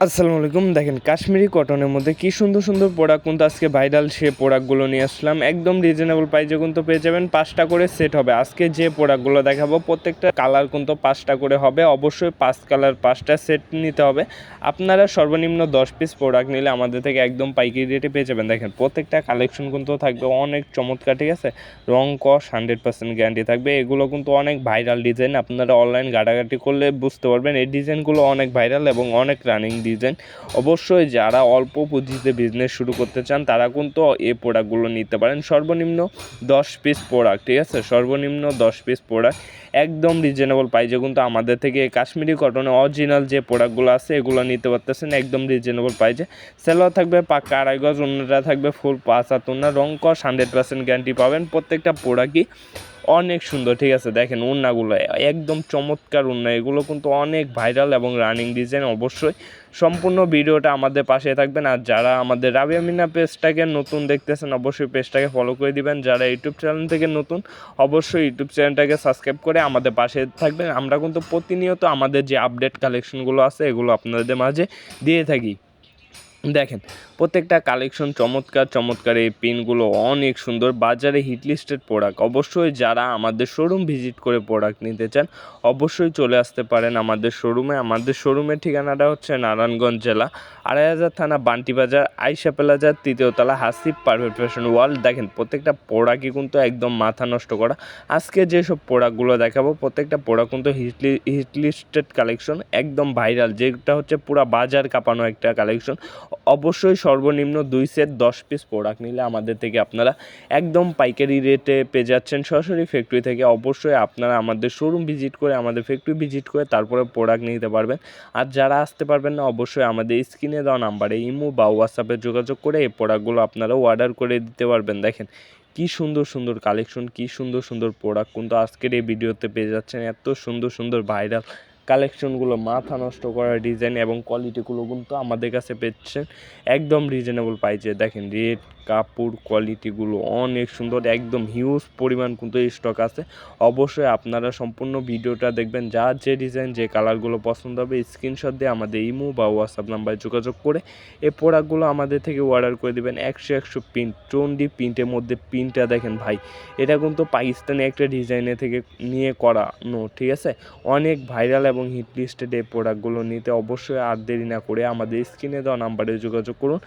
আসসালামু আলাইকুম। দেখেন কাশ্মীরি কটনের মধ্যে কি সুন্দর সুন্দর প্রোডাক্ট কিন্তু আজকে ভাইরাল সে প্রোডাক্টগুলো নিয়ে আসলাম। একদম রিজনেবল প্রাইসে কিন্তু পেয়ে যাবেন। 5টা করে সেট হবে। আজকে যে প্রোডাক্টগুলো দেখাবো প্রত্যেকটা কালার কিন্তু 5টা করে হবে। অবশ্যই 5 কালার 5টা সেট নিতে হবে। আপনারা সর্বনিম্ন 10 পিস প্রোডাক্ট নিলে আমাদের থেকে একদম পাইকারি রেটে পেয়ে যাবেন। দেখেন প্রত্যেকটা কালেকশন কিন্তু থাকবে অনেক চমৎকার, ঠিক আছে। রং কস 100% গ্যারান্টি থাকবে। এগুলো কিন্তু অনেক ভাইরাল ডিজাইন। আপনারা অনলাইন ঘাটাঘাটি করলে বুঝতে পারবেন এই ডিজাইনগুলো অনেক ভাইরাল এবং অনেক রানিং ডিজাইন। অবশ্যই যারা অল্প পুঁজিতে বিজনেস শুরু করতে চান তারা কিন্তু এই প্রোডাক্টগুলো নিতে পারেন। সর্বনিম্ন 10 পিস প্রোডাক্ট, ঠিক আছে, সর্বনিম্ন 10 পিস প্রোডাক্ট একদম রিজনেবল প্রাইসে কিন্তু আমাদের থেকে কাশ্মীরি কটনে অরিজিনাল যে প্রোডাক্টগুলো আছে এগুলো নিতে পারতেছেন একদম রিজনেবল প্রাইসে। সেলোয়ার থাকবে পাক্কা 2.5 গজ, অন্যটা থাকবে ফুল 5 হাত ওড়না, রং কস 100% গ্যারান্টি পাবেন। প্রত্যেকটা প্রোডাক্টই অনেক সুন্দর, ঠিক আছে। দেখেন ওড়নাগুলো একদম চমৎকার ওড়না, এগুলো কিন্তু অনেক ভাইরাল এবং রানিং ডিজাইন। অবশ্যই সম্পূর্ণ ভিডিওটা আমাদের পাশে থাকবেন। আর যারা আমাদের রাবিয়া মিনা পেজটাকে নতুন দেখতেছেন অবশ্যই পেজটাকে ফলো করে দিবেন। যারা ইউটিউব চ্যানেল থেকে নতুন অবশ্যই ইউটিউব চ্যানেলটাকে সাবস্ক্রাইব করে আমাদের পাশে থাকবেন। আমরা কিন্তু প্রতিনিয়ত আমাদের যে আপডেট কালেকশনগুলো আছে এগুলো আপনাদের মাঝে দিয়ে থাকি। দেখেন প্রত্যেকটা কালেকশন চমৎকার চমৎকার, এই পিনগুলো অনেক সুন্দর, বাজারে হিট লিস্টেড প্রোডাক্ট। অবশ্যই যারা আমাদের শোরুম ভিজিট করে প্রোডাক্ট নিতে চান অবশ্যই চলে আসতে পারেন আমাদের শোরুমে। আমাদের শোরুমের ঠিকানাটা হচ্ছে নারায়ণগঞ্জ জেলা 2.5 থানা, বান্টি বাজার, আইসা প্লাজার 3য় তলা, হাসিব পারফেক্ট ফ্যাশন ওয়ার্ল্ড। দেখেন প্রত্যেকটা প্রোডাক্টই কিন্তু একদম মাথা নষ্ট করা। আজকে যেসব প্রোডাক্টগুলো দেখাবো প্রত্যেকটা প্রোডাক্ট কিন্তু হিট লিস্টেড কালেকশন, একদম ভাইরাল, যেটা হচ্ছে পুরো বাজার কাঁপানো একটা কালেকশন। অবশ্যই সর্বনিম্ন 2 সেট 10 পিস প্রোডাক্ট নিলে আমাদের থেকে আপনারা একদম পাইকারি রেটে পেয়ে যাচ্ছেন সরাসরি ফ্যাক্টরি থেকে। অবশ্যই আপনারা আমাদের শোরুম ভিজিট করে আমাদের ফ্যাক্টরি ভিজিট করে তারপরে প্রোডাক্ট নিতে পারবেন। আর যারা আসতে পারবেন না অবশ্যই আমাদের স্ক্রিনে দেওয়া নাম্বারে ইমো বা হোয়াটসঅ্যাপে যোগাযোগ করে এই প্রোডাক্টগুলো আপনারা অর্ডার করে দিতে পারবেন। দেখেন কি সুন্দর সুন্দর কালেকশন, কি সুন্দর সুন্দর প্রোডাক্ট কিন্তু আজকের এই ভিডিওতে পেয়ে যাচ্ছেন। এত সুন্দর সুন্দর ভাইরাল কালেকশনগুলো, মাথা নষ্ট করা ডিজাইন এবং কোয়ালিটিগুলো কিন্তু আমাদের কাছে পেয়েছেন একদম রিজনেবল প্রাইসে। দেখেন রেট, কাপড়, কোয়ালিটিগুলো অনেক সুন্দর, একদম হিউজ পরিমাণ কিন্তু স্টক আছে। অবশ্যই আপনারা সম্পূর্ণ ভিডিওটা দেখবেন। যার যে ডিজাইন যে কালারগুলো পছন্দ হবে স্ক্রিনশট দিয়ে আমাদের ইমো বা হোয়াটসঅ্যাপ নাম্বারে যোগাযোগ করে এই প্রোডাক্টগুলো আমাদের থেকে অর্ডার করে দেবেন। 100 প্রিন্ট, টন্ডি প্রিন্টের মধ্যে প্রিন্টটা দেখেন ভাই, এটা কিন্তু পাকিস্তানি একটা ডিজাইনের থেকে নিয়ে করানো, ঠিক আছে। অনেক ভাইরাল এবং হিট লিস্টেড এই প্রোডাক্টগুলো নিতে অবশ্যই আর দেরি না করে আমাদের স্ক্রিনে দেওয়া নাম্বারে যোগাযোগ করুন।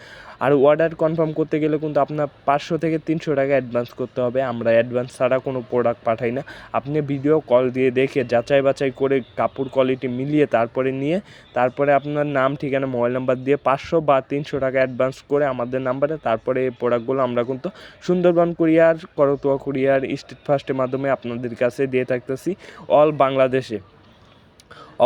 আর অর্ডার কনফার্ম করতে গেলে কিন্তু আপনার 500 থেকে 300 টাকা অ্যাডভান্স করতে হবে। আমরা অ্যাডভান্স ছাড়া কোনো প্রোডাক্ট পাঠাই না। আপনি ভিডিও কল দিয়ে দেখে যাচাই বাছাই করে কাপড় কোয়ালিটি মিলিয়ে তারপরে নিয়ে তারপরে আপনার নাম, ঠিকানা, মোবাইল নাম্বার দিয়ে 500 বা 300 টাকা অ্যাডভান্স করে আমাদের নাম্বারে তারপরে এই প্রোডাক্টগুলো আমরা কিন্তু Sundarban courier, Karatoya courier, state ফার্স্টের মাধ্যমে আপনাদের কাছে দিয়ে থাকতেছি অল বাংলাদেশে।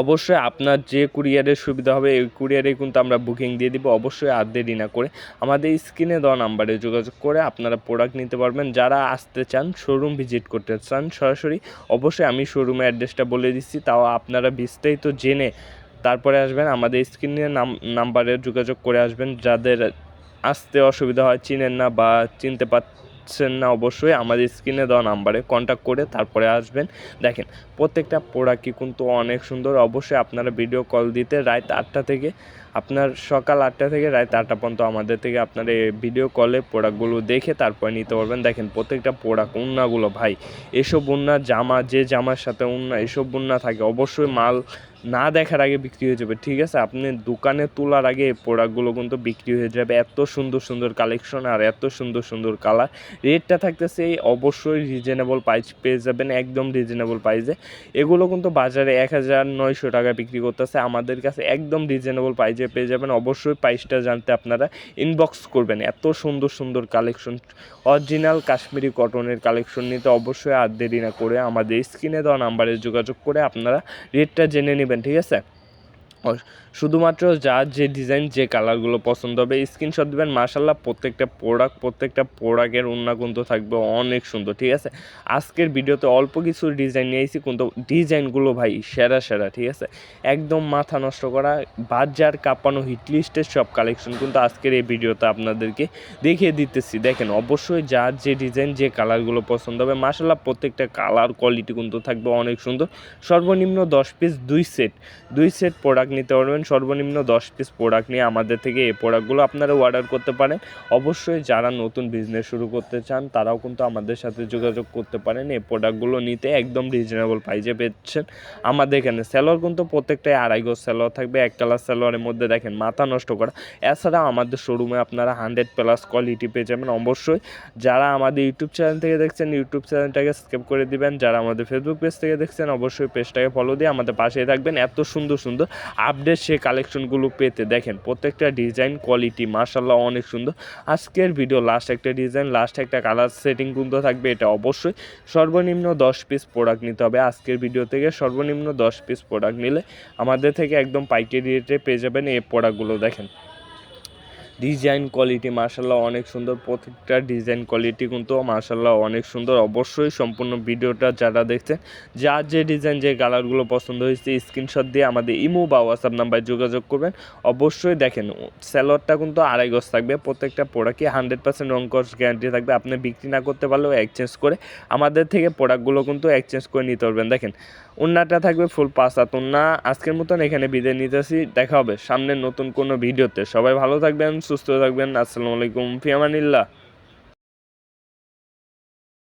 অবশ্যই আপনার যে কুরিয়ারের সুবিধা হবে এই কুরিয়ারে কিন্তু আমরা বুকিং দিয়ে দিব। অবশ্যই আর দেরি না করে আমাদের স্ক্রিনে দেওয়া নাম্বারে যোগাযোগ করে আপনারা প্রোডাক্ট নিতে পারবেন। যারা আসতে চান, শোরুম ভিজিট করতে চান সরাসরি, অবশ্যই আমি শোরুমের অ্যাড্রেসটা বলে দিচ্ছি, তাও আপনারা বিস্তারিত জেনে তারপরে আসবেন। আমাদের স্ক্রিনে নাম্বারে যোগাযোগ করে আসবেন। যাদের আসতে অসুবিধা হয়, চিনেন না বা চিনতে পারছেন না, অবশ্যই আমাদের স্ক্রিনে দেওয়া নাম্বারে কন্ট্যাক্ট করে তারপরে আসবেন। দেখেন প্রত্যেকটা প্রোডাক্টই কিন্তু অনেক সুন্দর। অবশ্যই আপনারা ভিডিও কল দিতে রাত 8টা থেকে আপনার সকাল 8টা থেকে রাত 8টা পর্যন্ত আমাদের থেকে আপনারা এই ভিডিও কলে প্রোডাক্টগুলো দেখে তারপরে নিতে পারবেন। দেখেন প্রত্যেকটা প্রোডাক্ট, ওড়নাগুলো ভাই, এসব ওড়না জামা, যে জামার সাথে ওড়না এসব ওড়না থাকে অবশ্যই মাল না দেখার আগে বিক্রি হয়ে যাবে, ঠিক আছে। আপনি দোকানে তোলার আগে এই প্রোডাক্টগুলো কিন্তু বিক্রি হয়ে যাবে। এত সুন্দর সুন্দর কালেকশন আর এত সুন্দর সুন্দর কালার। রেটটা থাকতেছে অবশ্যই রিজনেবল প্রাইস পেয়ে যাবেন, একদম রিজনেবল প্রাইসে। এগুলো কিন্তু বাজারে 1900 টাকা বিক্রি করতেছে, আমাদের কাছে একদম রিজনেবল প্রাইসে পেয়ে যাবেন। অবশ্যই প্রাইসটা জানতে আপনারা ইনবক্স করবেন। এত সুন্দর সুন্দর কালেকশন, অরিজিনাল কাশ্মীরি কটনের কালেকশন নিতে অবশ্যই আর দেরি না করে আমাদের স্ক্রিনে দেওয়া নাম্বারে যোগাযোগ করে আপনারা রেটটা জেনে নেবেন, ঠিক আছে। শুধুমাত্র যার যে ডিজাইন যে কালারগুলো পছন্দ হবে স্ক্রিনশট দেবেন। মাশাআল্লাহ প্রত্যেকটা প্রোডাক্টের ওড়না কিন্তু থাকবে অনেক সুন্দর, ঠিক আছে। আজকের ভিডিওতে অল্প কিছু ডিজাইন নিয়েছি কিন্তু ডিজাইনগুলো ভাই সেরা সেরা, ঠিক আছে। একদম মাথা নষ্ট করা, বাজার কাঁপানো হিট লিস্টের সব কালেকশন কিন্তু আজকের এই ভিডিওতে আপনাদেরকে দেখিয়ে দিতেছি। দেখেন অবশ্যই যার যে ডিজাইন যে কালারগুলো পছন্দ হবে, মাশাআল্লাহ প্রত্যেকটা কালার কোয়ালিটি কিন্তু থাকবে অনেক সুন্দর। সর্বনিম্ন 10 পিস 2 সেট প্রোডাক্ট নিতে পারবেন। সর্বনিম্ন 10 পিস প্রোডাক্ট নিয়ে আমাদের থেকে এই প্রোডাক্টগুলো আপনারা অর্ডার করতে পারেন। অবশ্যই যারা নতুন বিজনেস শুরু করতে চান তারাও কিন্তু আমাদের সাথে যোগাযোগ করতে পারেন। এই প্রোডাক্টগুলো নিতে একদম রিজনেবল প্রাইসে পেয়েছেন আমাদের এখানে। সেলোয়ার কিন্তু প্রত্যেকটাই 2.5 গজ সেলোয়ার থাকবে, এক কালার সেলোয়ারের মধ্যে দেখেন মাথা নষ্ট করা। এছাড়া আমাদের শোরুমে আপনারা 100+ কোয়ালিটি পেয়ে যাবেন। অবশ্যই যারা আমাদের ইউটিউব চ্যানেল থেকে দেখছেন ইউটিউব চ্যানেলটাকে সাবস্ক্রাইব করে দিবেন, যারা আমাদের ফেসবুক পেজ থেকে দেখছেন অবশ্যই পেজটাকে ফলো দিয়ে আমাদের পাশেই থাকবেন। এত সুন্দর সুন্দর আপডেট সেই কালেকশনগুলো পেতে দেখেন প্রত্যেকটা ডিজাইন কোয়ালিটি মাশাআল্লাহ অনেক সুন্দর। আজকের ভিডিও লাস্ট একটা ডিজাইন, লাস্ট একটা কালার সেটিং কিন্তু থাকবে। এটা অবশ্যই সর্বনিম্ন 10 পিস প্রোডাক্ট নিতে হবে। আজকের ভিডিও থেকে সর্বনিম্ন 10 পিস প্রোডাক্ট নিলে আমাদের থেকে একদম পাইকারি রেটে পেয়ে যাবেন এই প্রোডাক্টগুলো। দেখেন ডিজাইন কোয়ালিটি মাশাআল্লাহ অনেক সুন্দর, প্রত্যেকটা ডিজাইন কোয়ালিটি কিন্তু মাশাআল্লাহ অনেক সুন্দর। অবশ্যই সম্পূর্ণ ভিডিওটা যারা দেখছেন যার যে ডিজাইন যে কালারগুলো পছন্দ হয়েছে স্ক্রিনশট দিয়ে আমাদের ইমো বা হোয়াটসঅ্যাপ নাম্বারে যোগাযোগ করবেন। অবশ্যই দেখেন সেলোয়ারটা কিন্তু 2.5 গজ থাকবে, প্রত্যেকটা প্রোডাক্টই 100% রং কস গ্যারান্টি থাকবে। আপনি বিক্রি না করতে পারলেও এক্সচেঞ্জ করে আমাদের থেকে প্রোডাক্টগুলো কিন্তু এক্সচেঞ্জ করে নিতে পারবেন। দেখেন ওন্নাটা থাকবে ফুল 5 হাত ওন্না। আজকের মতন এখানে বিদায় নিতেছি, দেখা হবে সামনের নতুন কোনো ভিডিওতে। সবাই ভালো থাকবেন, সুস্থ থাকবেন। আসসালামু আলাইকুম, ফি আমানিল্লাহ।